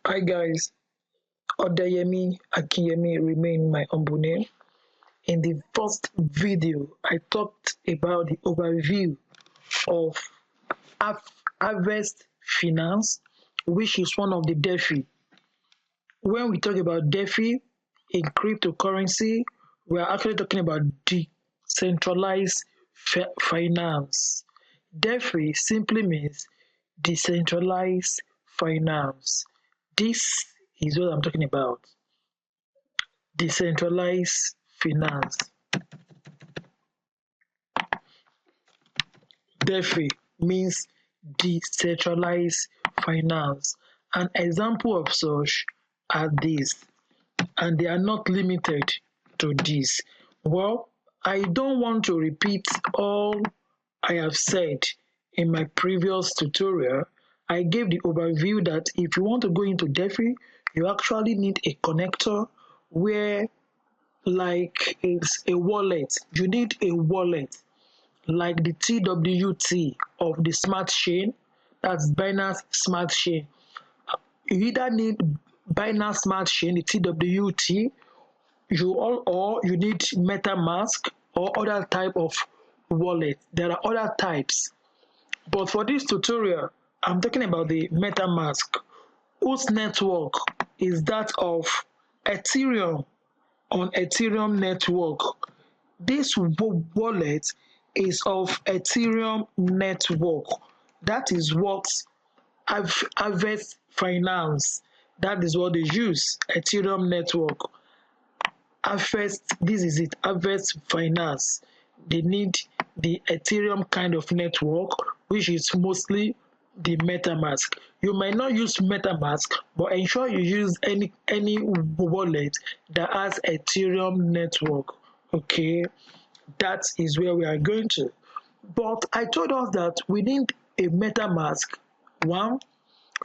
Hi guys, Odayemi Akiyemi remain my humble name. In the first video, I talked about the overview of Harvest Finance, which is one of the DeFi. When we talk about DeFi in cryptocurrency, we are actually talking about decentralized finance. DeFi simply means decentralized finance. This is what I'm talking about. Decentralized finance. DeFi means decentralized finance. An example of such are these, and they are not limited to this. Well, I don't want to repeat all I have said in my previous tutorial. I gave the overview that if you want to go into DeFi, you actually need a connector where, like, it's a wallet. You need a wallet like the TWT of the smart chain, that's Binance Smart Chain. You either need Binance Smart Chain, the TWT, or you need MetaMask or other type of wallet. There are other types, but for this tutorial, I'm talking about the MetaMask, whose network is that of Ethereum on Ethereum network. This wallet is of Ethereum network. That is what Harvest Finance, that is what they use, Ethereum network. This is it, Harvest Finance. They need the Ethereum kind of network, which is mostly the MetaMask. You might not use MetaMask, but ensure you use any wallet that has Ethereum network. Okay, that is where we are going to. But I told us that we need a MetaMask. One,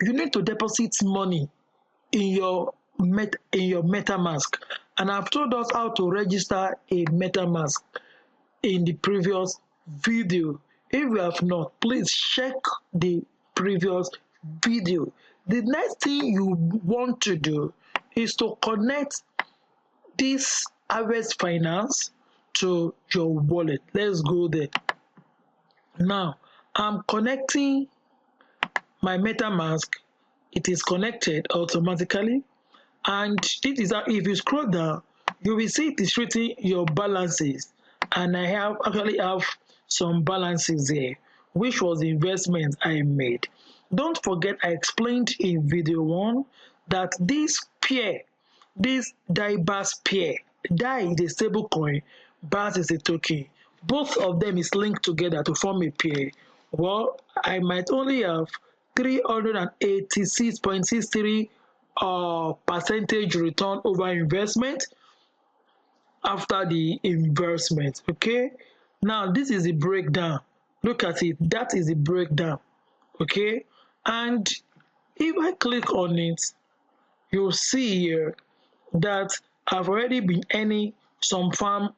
you need to deposit money in your MetaMask, and I've told us how to register a MetaMask in the previous video. If you have not, please check the previous video. The next thing you want to do is to connect this Harvest Finance to your wallet. Let's go there. Now I'm connecting my MetaMask. It is connected automatically, and this is how, if you scroll down, you will see it is written your balances, and I actually have some balances there, which was the investment I made. Don't forget, I explained in video 1 that this pair, this BASV pair, DAI is a stable coin, BASV is a token. Both of them is linked together to form a pair. Well, I might only have 386.63 percentage return over investment after the investment. Okay, now this is the breakdown. Look at it, that is the breakdown. Okay, and if I click on it, you'll see here that I've already been earning some farm.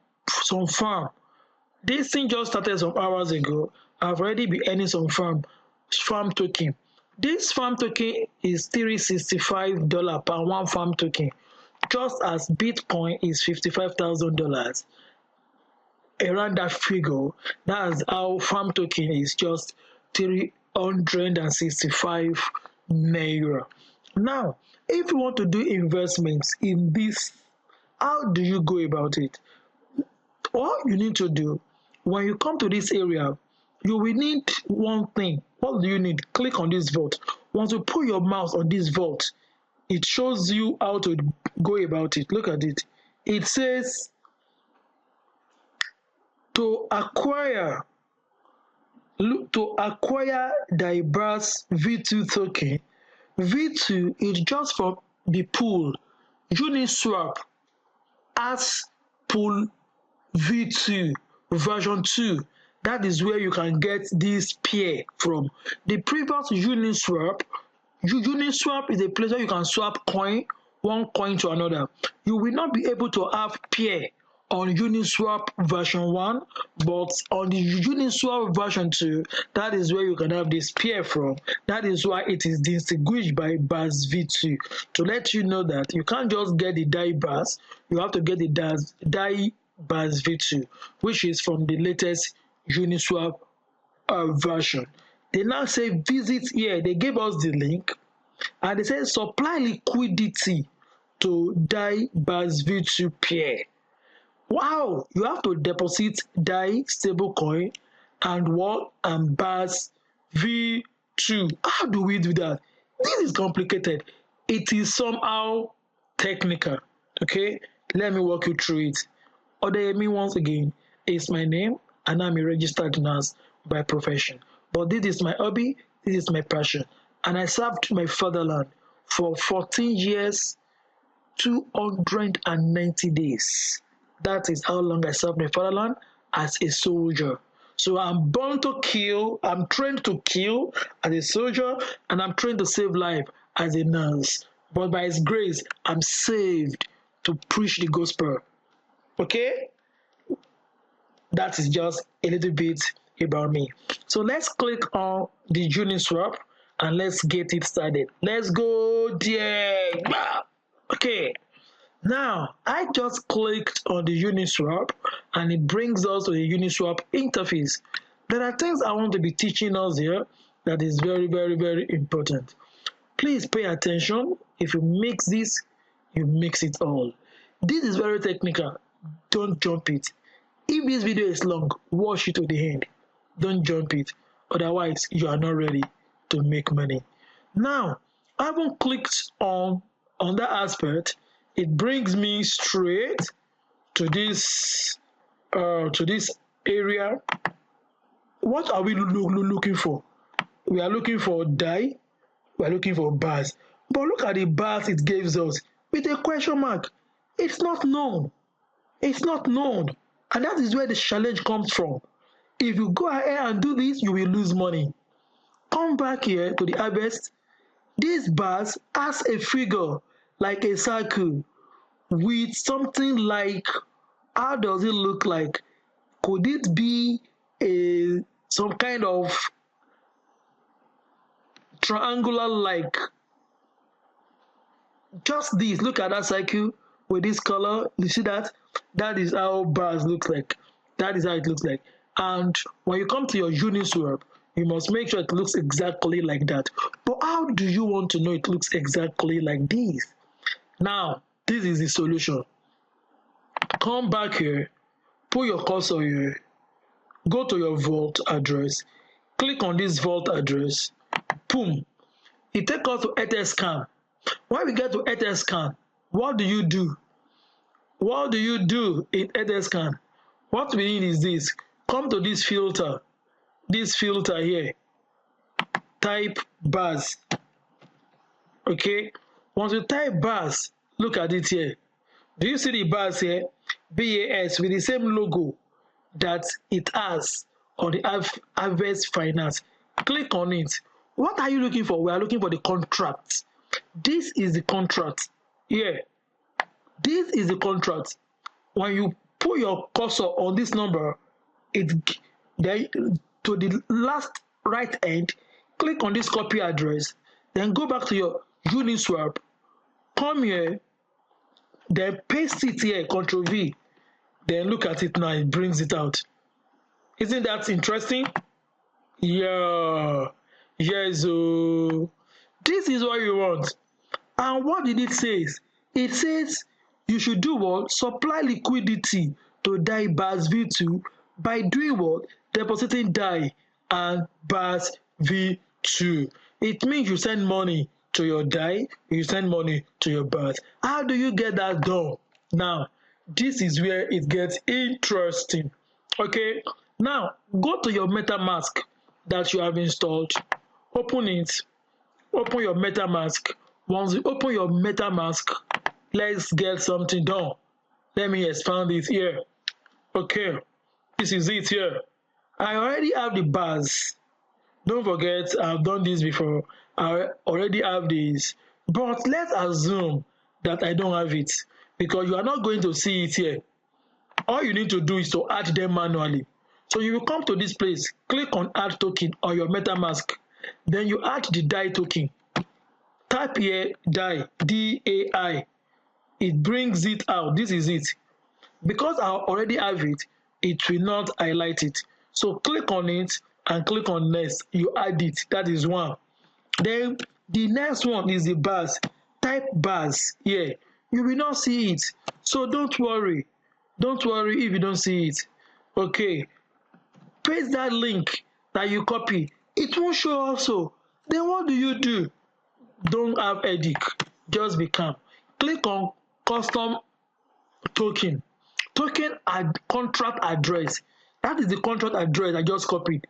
This thing just started some hours ago. I've already been earning some farm token. This farm token is $365 per one farm token, just as Bitcoin is $55,000. Around that figure, that's how farm token is just 365 naira. Now, if you want to do investments in this, how do you go about it? All you need to do, when you come to this area, you will need one thing. What do you need? Click on this vault. Once you put your mouse on this vault, it shows you how to go about it. Look at it. It says to acquire the BASV2 token. V2 is just from the pool Uniswap as pool V2 version 2. That is where you can get this pair from. The previous Uniswap is a place where you can swap one coin to another. You will not be able to have pair on Uniswap version 1, but on the Uniswap version 2, that is where you can have this pair from. That is why it is distinguished by BASV2, to let you know that you can't just get the DAI BAS, you have to get the DAI BASV2, which is from the latest Uniswap version. They now say visit here. They gave us the link and they say supply liquidity to DAI BASV2 pair. Wow, you have to deposit DAI stablecoin and what? And BASV2. How do we do that? This is complicated. It is somehow technical. Okay, let me walk you through it. Odeyemi, once again, is my name and I'm a registered nurse by profession. But this is my hobby, this is my passion. And I served my fatherland for 14 years, 290 days. That is how long I served my fatherland as a soldier. So I'm born to kill, I'm trained to kill as a soldier, and I'm trained to save life as a nurse. But by His grace, I'm saved to preach the gospel. Okay? That is just a little bit about me. So let's click on the Uniswap and let's get it started. Let's go there. Okay. Now, I just clicked on the Uniswap and it brings us to the Uniswap interface. There are things I want to be teaching us here that is very, very, very important. Please pay attention. If you mix this, you mix it all. This is very technical. Don't jump it. If this video is long, watch it to the end. Don't jump it. Otherwise, you are not ready to make money. Now, I haven't clicked on that aspect. It brings me straight to this area. What are we looking for? We are looking for DAI. We are looking for BAS. But look at the BAS it gives us with a question mark. It's not known. It's not known. And that is where the challenge comes from. If you go ahead and do this, you will lose money. Come back here to the harvest. This BAS has a figure like a circle with something like, how does it look like? Could it be some kind of triangular like? Just this, look at that circle with this color. You see that? That is how BAS looks like. That is how it looks like. And when you come to your Uniswap, you must make sure it looks exactly like that. But how do you want to know it looks exactly like this? Now, this is the solution. Come back here, put your cursor here, go to your vault address, click on this vault address, boom. It takes us to Etherscan. When we get to Etherscan, what do you do? What do you do in Etherscan? What we need is this. Come to this filter here. Type BAS. Okay. Once you type BAS, look at it here. Do you see the BAS here? BAS with the same logo that it has on the BASV2. Click on it. What are you looking for? We are looking for the contract. This is the contract here. This is the contract. When you put your cursor on this number, then to the last right end, click on this copy address, then go back to your Uniswap, come here, then paste it here, Ctrl V, then look at it now, it brings it out. Isn't that interesting? Yeah, yes, this is what you want. And what did it say? It says you should do what? Supply liquidity to DAI BASV2 by doing what? Depositing DAI and BASV2. It means you send money to your DAI, you send money to your BAS. How do you get that done? Now, this is where it gets interesting. Okay, now go to your MetaMask that you have installed. Open it. Open your MetaMask. Once you open your MetaMask, let's get something done. Let me expand it here. Okay, this is it here. I already have the BAS. Don't forget, I've done this before. I already have this. But let's assume that I don't have it, because you are not going to see it here. all you need to do is to add them manually. So you will come to this place, click on add token on your MetaMask, then you add the DAI token. Type here DAI, DAI. It brings it out. This is it. Because I already have it, it will not highlight it. So click on it and click on next. You add it. That is one. Then the next one is the bars. Type bars here. You will not see it. So don't worry. Don't worry if you don't see it. Okay. Paste that link that you copy. It won't show also. Then what do? Don't have headache. Just be calm. Click on custom token. Token contract address. That is the contract address I just copied.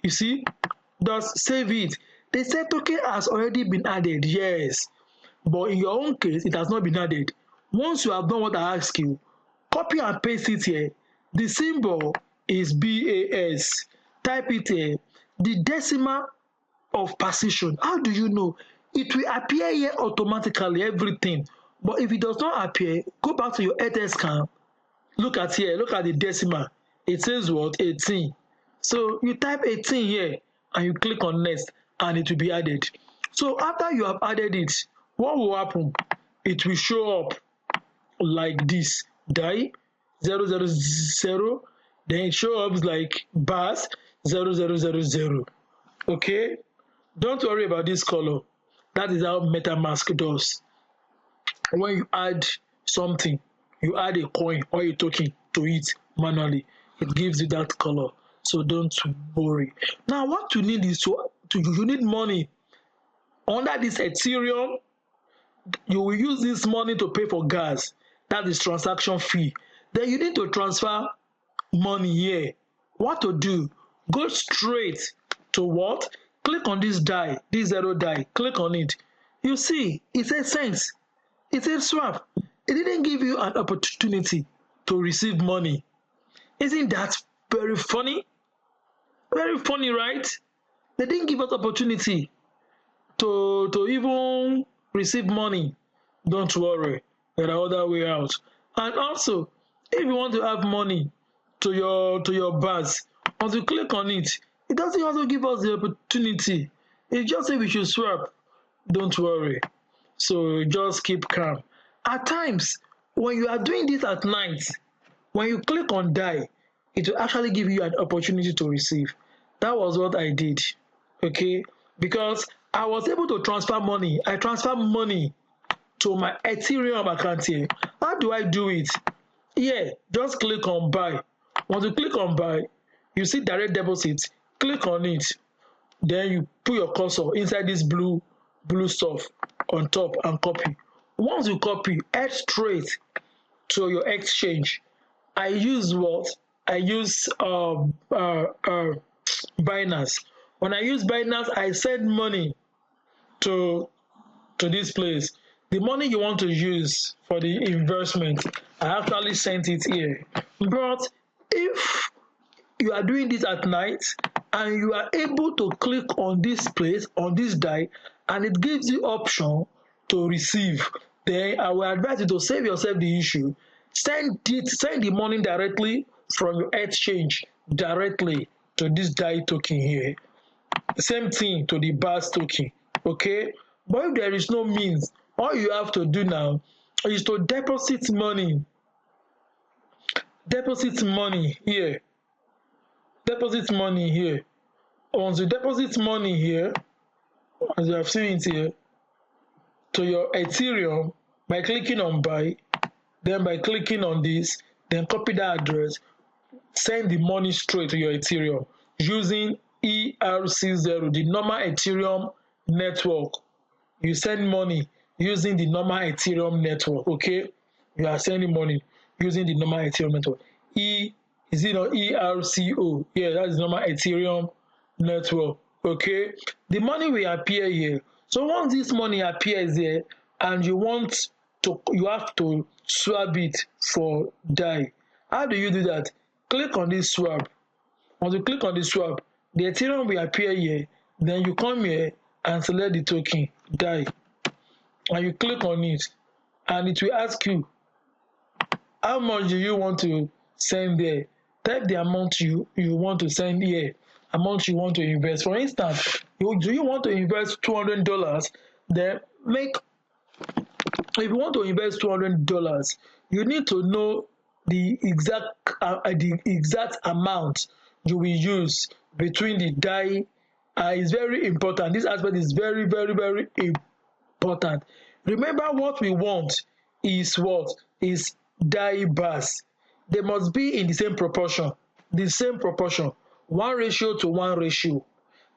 You see? Just save it. They say token has already been added. Yes. But in your own case, it has not been added. Once you have done what I ask you, copy and paste it here. The symbol is BAS. Type it here. The decimal of precision. How do you know? It will appear here automatically, everything. But if it does not appear, go back to your Airtel scan. Look at here. Look at the decimal. It says what? 18. So you type 18 here and you click on next and it will be added. So after you have added it, what will happen? It will show up like this. DAI 000. Then it shows up like bars 0000. Okay? Don't worry about this color. That is how MetaMask does. When you add something, you add a coin or a token to it manually, it gives you that color. So don't worry. Now what you need is you need money. Under this Ethereum, you will use this money to pay for gas. That is transaction fee. Then you need to transfer money here. What to do? Go straight to what? Click on this DAI, this 0 DAI. Click on it. You see, it says cents. It says swap. It didn't give you an opportunity to receive money. Isn't that very funny? Very funny, right? They didn't give us opportunity to even receive money. Don't worry, there are other way out. And also, if you want to have money to your bars, once you click on it, it doesn't also give us the opportunity. It just says we should swap. Don't worry. So just keep calm. At times, when you are doing this at night, when you click on DAI, it will actually give you an opportunity to receive. That was what I did. Okay? Because I was able to transfer money. I transfer money to my Ethereum account here. How do I do it? Here, just click on buy. Once you click on buy, you see direct deposit. Click on it. Then you put your cursor inside this blue stuff on top and copy. Once you copy, head straight to your exchange. I use what? I use Binance. When I use Binance, I send money to this place. The money you want to use for the investment, I actually sent it here. But if you are doing this at night and you are able to click on this place, on this DAI, and it gives you option to receive, then I will advise you to save yourself the issue. Send the money directly from your exchange directly to this DAI token here. Same thing to the BASV token. Okay? But if there is no means, all you have to do now is to deposit money. Deposit money here. Deposit money here. Once you deposit money here, as you have seen it here, to your Ethereum by clicking on buy, then by clicking on this, then copy that address, send the money straight to your Ethereum using ERC0, the normal Ethereum network. You send money using the normal Ethereum network, okay? You are sending money using the normal Ethereum network. Is it on ERCO? Yeah, that's the normal Ethereum network, okay? The money will appear here. So once this money appears here and you have to swap it for DAI. How do you do that? Click on this swap. Once you click on the swap, the Ethereum will appear here. Then you come here and select the token DAI, and you click on it, and it will ask you how much do you want to send there. Type the amount you want to send here, amount you want to invest. For instance, do you want to invest $200? Then make, if you want to invest $200, you need to know the exact amount you will use between the DYOR. It's very important. This aspect is very, very, very important. Remember, what we want is what is DYOR bars. They must be in the same proportion. The same proportion. 1:1 ratio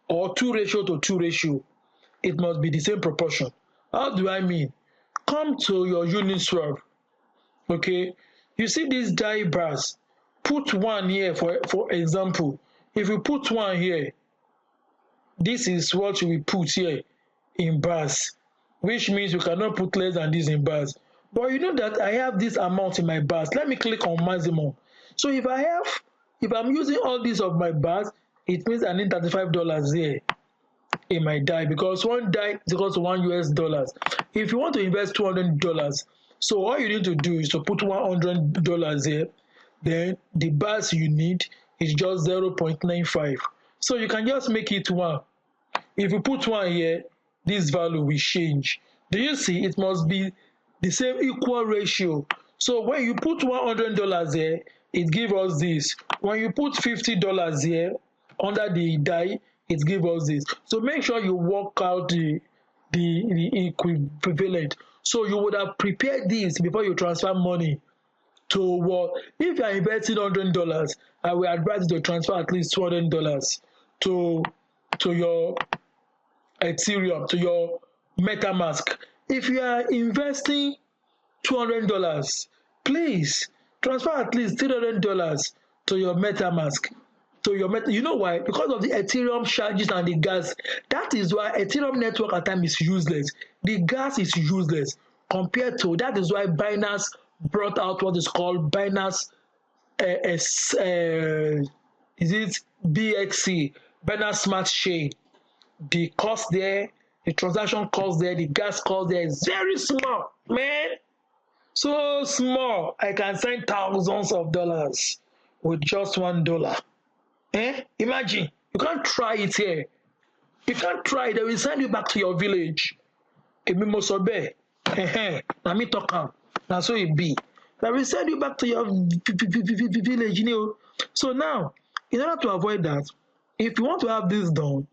or 2:2 ratio. It must be the same proportion. How do I mean? Come to your Uniswap. Okay, you see these DYOR bars. Put one here for example. If you put one here, this is what you will put here in bars, which means you cannot put less than this in bars. But you know that I have this amount in my bars. Let me click on maximum. So if I'm using all these of my bars, it means I need $35 here in my DYOR, because one DYOR is equal to $1 US. If you want to invest $200, so all you need to do is to put $100 here. Then the bars you need is just 0.95. So you can just make it 1. If you put 1 here, this value will change. Do you see? It must be the same equal ratio. So when you put $100 here, it gives us this. When you put $50 here under the DYOR, it gives us this. So make sure you work out the equivalent. So you would have prepared this before you transfer money to what? If you are investing $100, I will advise you to transfer at least $200 to your Ethereum, to your MetaMask. If you are investing $200, please transfer at least $300 to your MetaMask. You know why? Because of the Ethereum charges and the gas. That is why Ethereum network at times is useless. The gas is useless compared to, that is why Binance brought out what is called Binance is it BXC, Binance Smart Chain. The cost there, the transaction cost there, the gas cost there is very small, man. So small, I can send thousands of dollars with just $1. Imagine, you can't try it here. You can't try it. They will send you back to your village. Emi mo so be. Na me talk am. Na so it be. They will send you back to your village, you know. So now, in order to avoid that, if you want to have this done,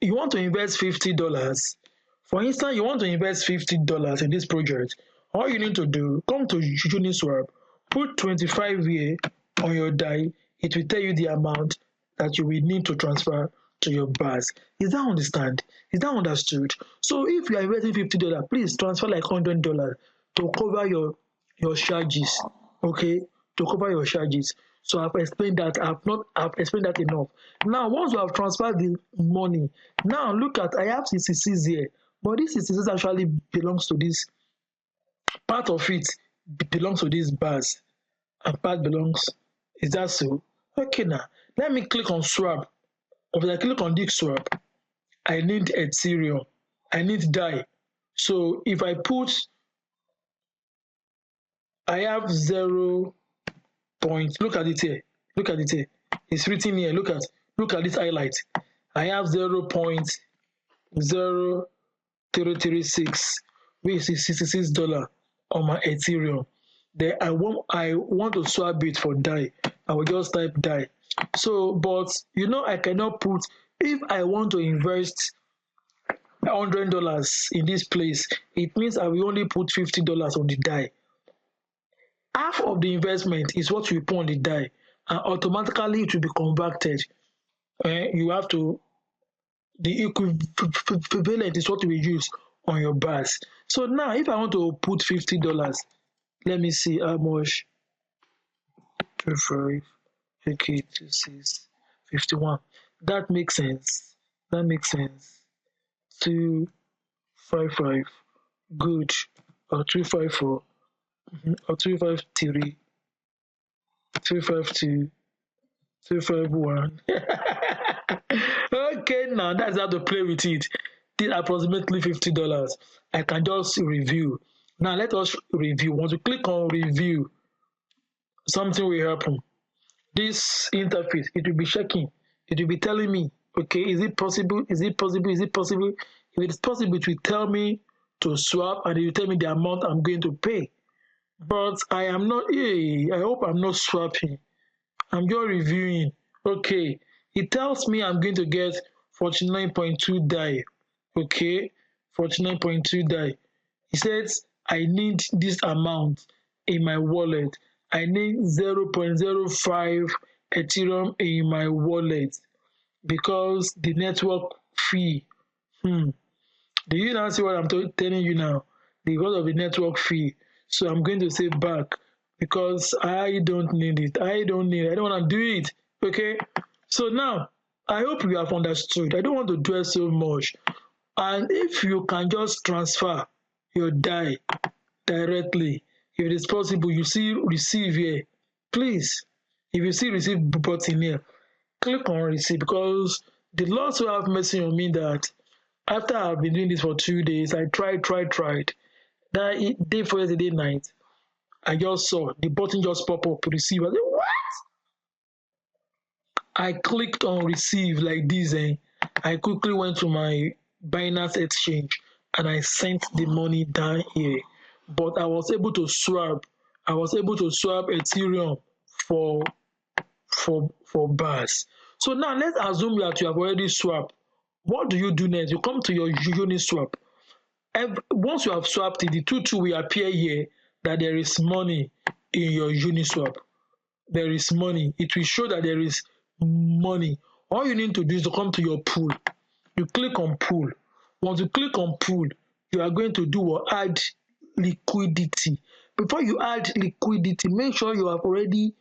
you want to invest $50. For instance, you want to invest $50 in this project. All you need to do, come to Uniswap, put 25 here on your DYOR. It will tell you the amount that you will need to transfer to your bars. Is that understand? Is that understood? So if you are investing $50, please transfer like $100 to cover your charges. Okay, to cover your charges. So I've explained that. I've explained that enough. Now, once you have transferred the money, now look at, I have 66 here, but this 66 actually belongs to this. Part of it belongs to these bars, and part belongs. Is that so? Okay, now let me click on swap. If I click on this swap, I need Ethereum. I need DYOR. So if I put, I have 0. Look at it here. Look at it here. It's written here. Look at this highlight. I have 0.0336, which is $66 on my Ethereum. Then I want to swap it for DYOR. I will just type DYOR. So, but you know, I cannot put, if I want to invest $100 in this place, it means I will only put $50 on the DYOR. Half of the investment is what you put on the DYOR, and automatically it will be converted. You have to, the equivalent is what we use on your bars. So now, if I want to put $50, let me see how much. 25, okay, 26, 51. That makes sense. 255, good, or 254. Or 253, 252, 251. Okay, now that's how to play with it. This is approximately $50. I can just review. Now let us review. Once you click on review, something will happen. This interface, it will be checking. It will be telling me, okay, is it possible? Is it possible? Is it possible? If it is possible, it will tell me to swap and it will tell me the amount I'm going to pay. But I am not, hey, I hope I'm not swapping. I'm just reviewing. Okay, it tells me I'm going to get 49.2 DAI. Okay, 49.2 DAI. It says I need this amount in my wallet. I need 0.05 Ethereum in my wallet because the network fee. Do you now see what I'm telling you now? Because of the network fee. So I'm going to say back because I don't need it. I don't want to do it. Okay. So now I hope you have understood. I don't want to dwell so much. And if you can just transfer your DAI directly, if it is possible, you see receive here. Please, if you see receive button here, click on receive because the Lord will have mercy on me that after I've been doing this for 2 days, I tried. That day for yesterday night, I just saw the button just pop up, receive. I said, what? I clicked on receive like this, and I quickly went to my Binance exchange and I sent the money down here. But I was able to swap. I was able to swap Ethereum for BASV. So now let's assume that you have already swapped. What do you do next? You come to your Uniswap. Once you have swapped it, the two will appear here that there is money in your Uniswap. There is money. It will show that there is money. All you need to do is to come to your pool. You click on pool. Once you click on pool, you are going to do what? Add liquidity. Before you add liquidity, make sure you have already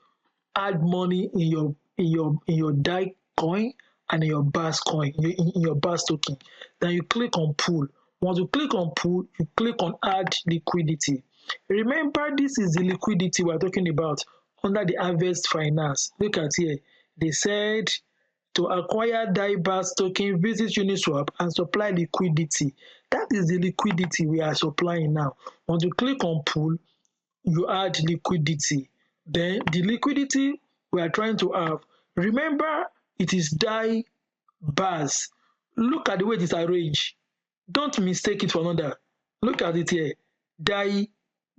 add money in your DAI coin and in your BASV coin, in your BASV token. Then you click on pool. Once you click on pool, you click on add liquidity. Remember, this is the liquidity we're talking about under the Harvest Finance. Look at here. They said to acquire DAI BASV token, visit Uniswap and supply liquidity. That is the liquidity we are supplying now. Once you click on pool, you add liquidity. Then the liquidity we are trying to have, remember, it is DAI BASV. Look at the way it is arranged. Don't mistake it for another. Look at it here. DAI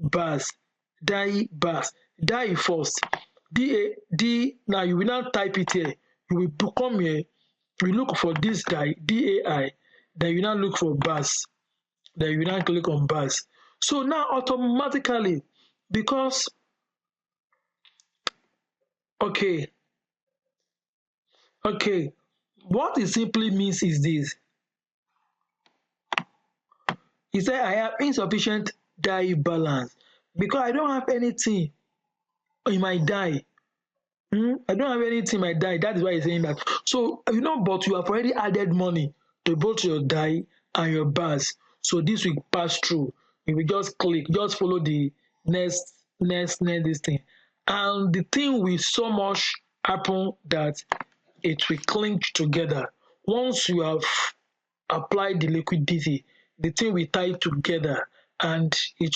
BASV. DAI BASV. DAI first. D. Now you will now type it here. You will come here. You look for this DAI, DAI. Then you now look for BASV. Then you now click on BASV. So now automatically, because okay, what it simply means is this. He said I have insufficient DAI balance because I don't have anything in my DAI. I don't have anything in my DAI. That is why he's saying that. So but you have already added money to both your DAI and your BASV. So this will pass through. You will just click, just follow the next this thing. And the thing will so much happen that it will cling together. Once you have applied the liquidity, the thing will tie together and it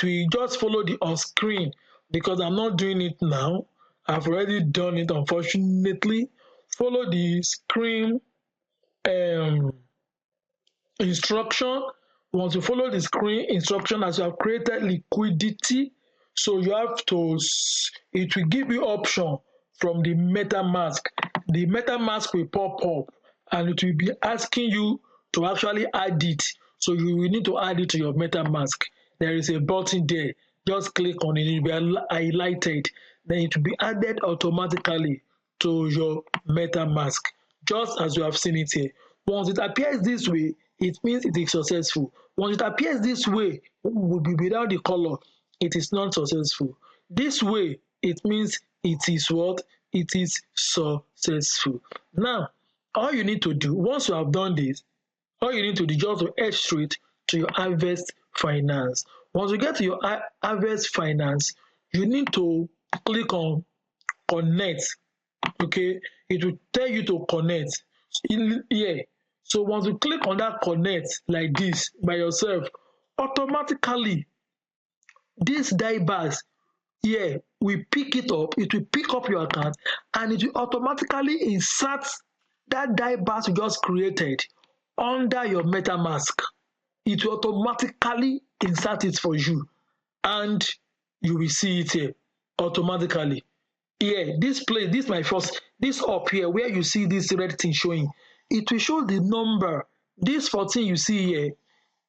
will just follow the on screen because I'm not doing it now. I've already done it, unfortunately. Follow the screen instruction. Once you follow the screen instruction, as you have created liquidity, so you have to, it will give you option from the MetaMask. The MetaMask will pop up and it will be asking you to actually add it. So you will need to add it to your MetaMask. There is a button there. Just click on it. It will be highlighted. Then it will be added automatically to your MetaMask, just as you have seen it here. Once it appears this way, it means it is successful. Once it appears this way, without the color, it is not successful. This way, it means it is what? It is successful. Now, all you need to do, once you have done this, all you need to do is just to head straight to your Harvest Finance. Once you get to your Harvest Finance, you need to click on connect. Okay, it will tell you to connect here. So once you click on that connect like this by yourself, automatically this DAI BASV here we pick it up, it will pick up your account and it will automatically insert that DAI BAS you just created under your MetaMask. It will automatically insert it for you and you will see it here automatically. Here, this place, this my first, this up here where you see this red thing showing, it will show the number. This 14 you see here,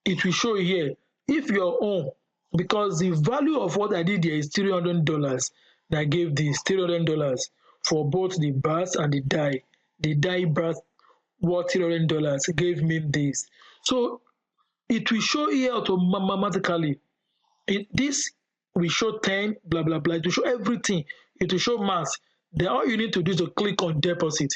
it will show here if your own, because the value of what I did here is $300. I gave this $300 for both the BAS and the DAI. The DAI BAS worth $300 gave me this. So it will show here automatically. This will show 10, blah, blah, blah. It will show everything. It will show mass. Then all you need to do is to click on deposit.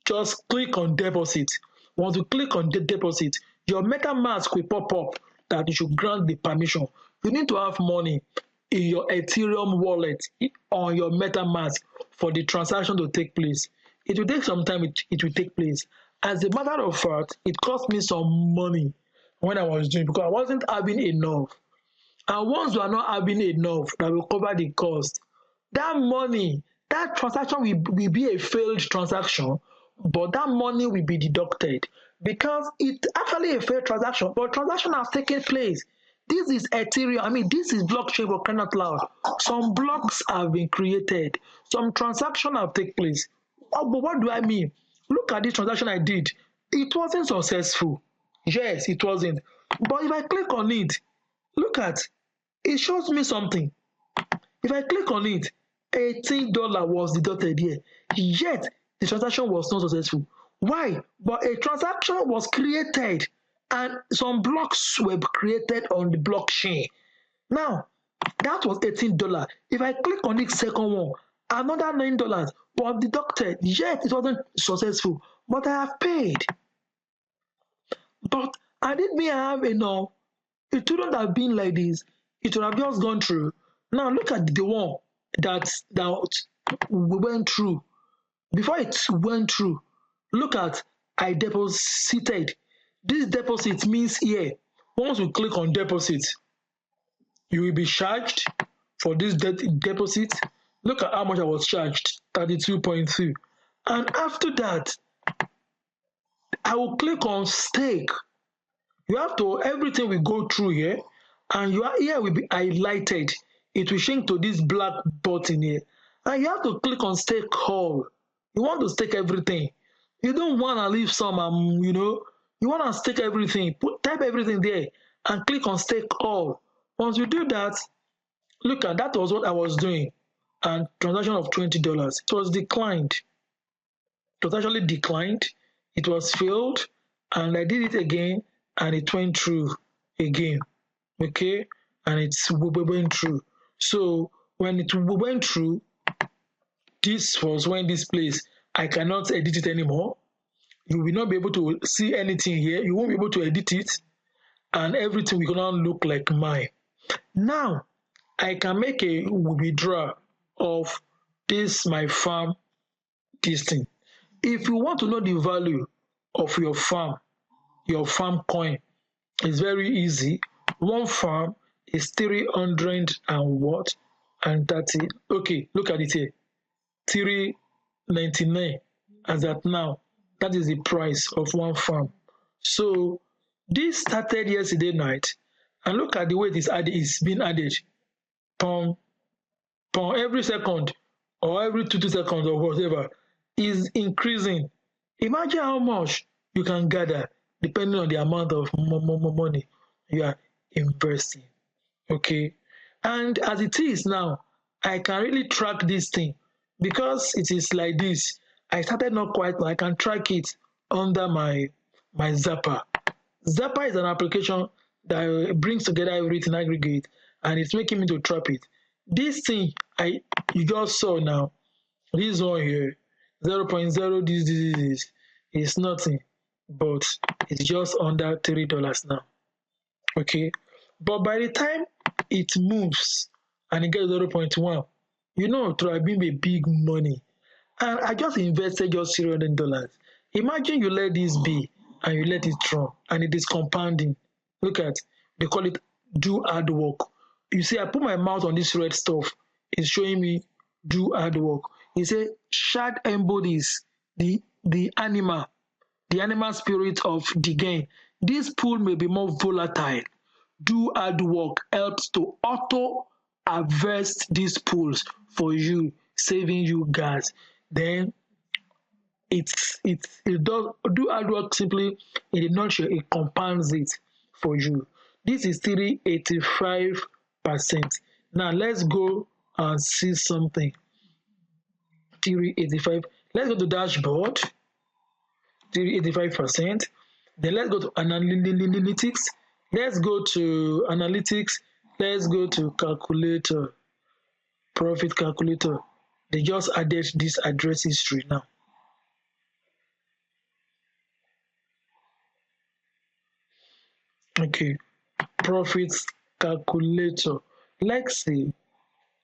Just click on deposit. Once you click on the deposit, your MetaMask will pop up that you should grant the permission. You need to have money in your Ethereum wallet on your MetaMask for the transaction to take place. It will take some time, it will take place. As a matter of fact, it cost me some money when I was doing because I wasn't having enough. And once you are not having enough that will cover the cost, that money, that transaction will be a failed transaction, but that money will be deducted because it's actually a failed transaction, but transaction has taken place. This is Ethereum. I mean, this is blockchain for crying out loud. Some blocks have been created. Some transaction have taken place. But what do I mean? Look at this transaction I did. It wasn't successful. Yes, it wasn't. But if I click on it, look at, it shows me something. If I click on it, $18 was deducted here. Yet, the transaction was not successful. Why? But a transaction was created and some blocks were created on the blockchain. Now, that was $18. If I click on the second one, another $9 was deducted. Yet, it wasn't successful. But I have paid. But I didn't have enough. It wouldn't have been like this. It would have just gone through. Now look at the one that we went through. Before it went through, look at I deposited. This deposit means here, once you click on deposit, you will be charged for this deposit. Look at how much I was charged, 32.2. And after that, I will click on stake. You have to, everything will go through here, and your here will be highlighted. It will change to this black button here. And you have to click on stake all. You want to stake everything. You don't want to leave some, you want to stake everything. Type everything there and click on stake all. Once you do that, look at that was what I was doing. And transaction of $20. It was declined. It was actually declined. It was failed. And I did it again and it went through again. Okay? And it's went through. So when it went through, this was when this place, I cannot edit it anymore. You will not be able to see anything here. You won't be able to edit it. And everything will not look like mine. Now, I can make a withdrawal of this, my farm, this thing. If you want to know the value of your farm coin, it's very easy. One farm is 300 and what? And 30. Okay, look at it here. 399 as at now. That is the price of one farm. So this started yesterday night, and look at the way this is being added. Pound every second or every 2 seconds or whatever is increasing. Imagine how much you can gather depending on the amount of money you are investing. Okay, and as it is now, I can really track this thing because it is like this. I started not quite, but I can track it under my Zapper. Zapper is an application that brings together everything aggregate, and it's making me to trap it. This thing you just saw now, this one here, 0.0 this is nothing, but it's just under $3 now. Okay, but by the time it moves and it gets 0.1, it will have been a big money. And I just invested just $300. Imagine you let this be and you let it run and it is compounding. Look at, they call it do hard work. you see, I put my mouth on this red stuff. It's showing me do hard work. He said shad embodies the animal, the animal spirit of the game. This pool may be more volatile. Do hard work helps to auto harvest these pools for you, saving you gas. Then it does do hard work simply in a nutshell, it compounds it for you. This is 385%. Now let's go and see something. 385. Let's go to dashboard. 385%. Then let's go to analytics. Let's go to analytics. Let's go to calculator, profit calculator. They just added this address history now. Okay, profits calculator. Let's see.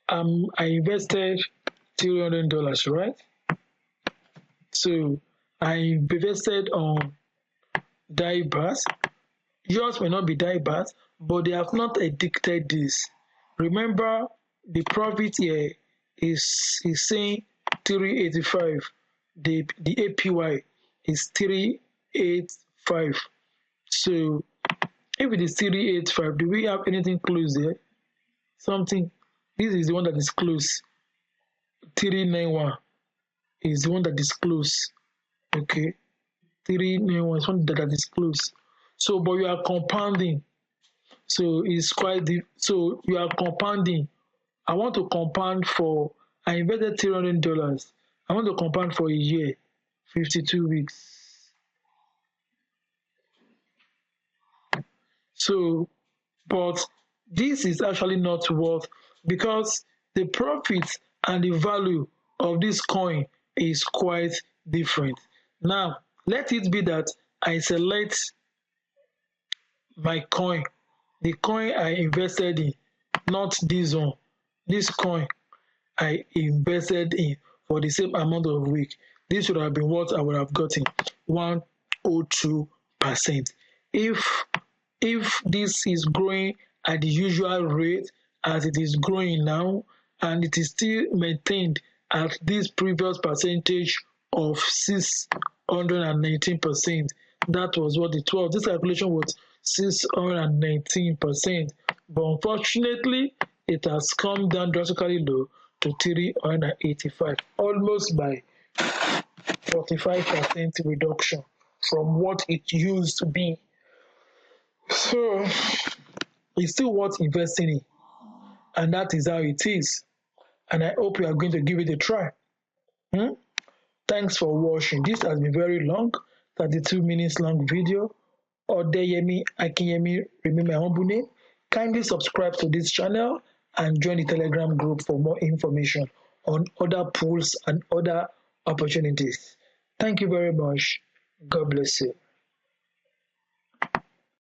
I invested $300, right? So I invested on DYOR. Yours may not be DYOR, but they have not addicted this. Remember, the profit here is saying 385. The APY is 385. So if it is 385, do we have anything close there? Something. This is the one that is close. 391 is the one that is close. Okay. 391 is one that is close. So, but you are compounding. So it's quite deep. So you are compounding. I want to compound for, I invested $300. I want to compound for a year, 52 weeks. So, but this is actually not worth, because the profit and the value of this coin is quite different. Now, let it be that I select my coin, the coin I invested in, not this one. This coin I invested in for the same amount of week. This would have been what I would have gotten, 102%. If this is growing at the usual rate as it is growing now, and it is still maintained at this previous percentage of 619%, that was what it was. This calculation was 619%, but unfortunately, it has come down drastically low to 385, almost by 45% reduction from what it used to be. So it's still worth investing in, and that is how it is. And I hope you are going to give it a try. Thanks for watching. This has been very long, 32 minutes long video. Odeyemi Akinyemi remain my humble name. Kindly subscribe to this channel and join the Telegram group for more information on other pools and other opportunities. Thank you very much. God bless you.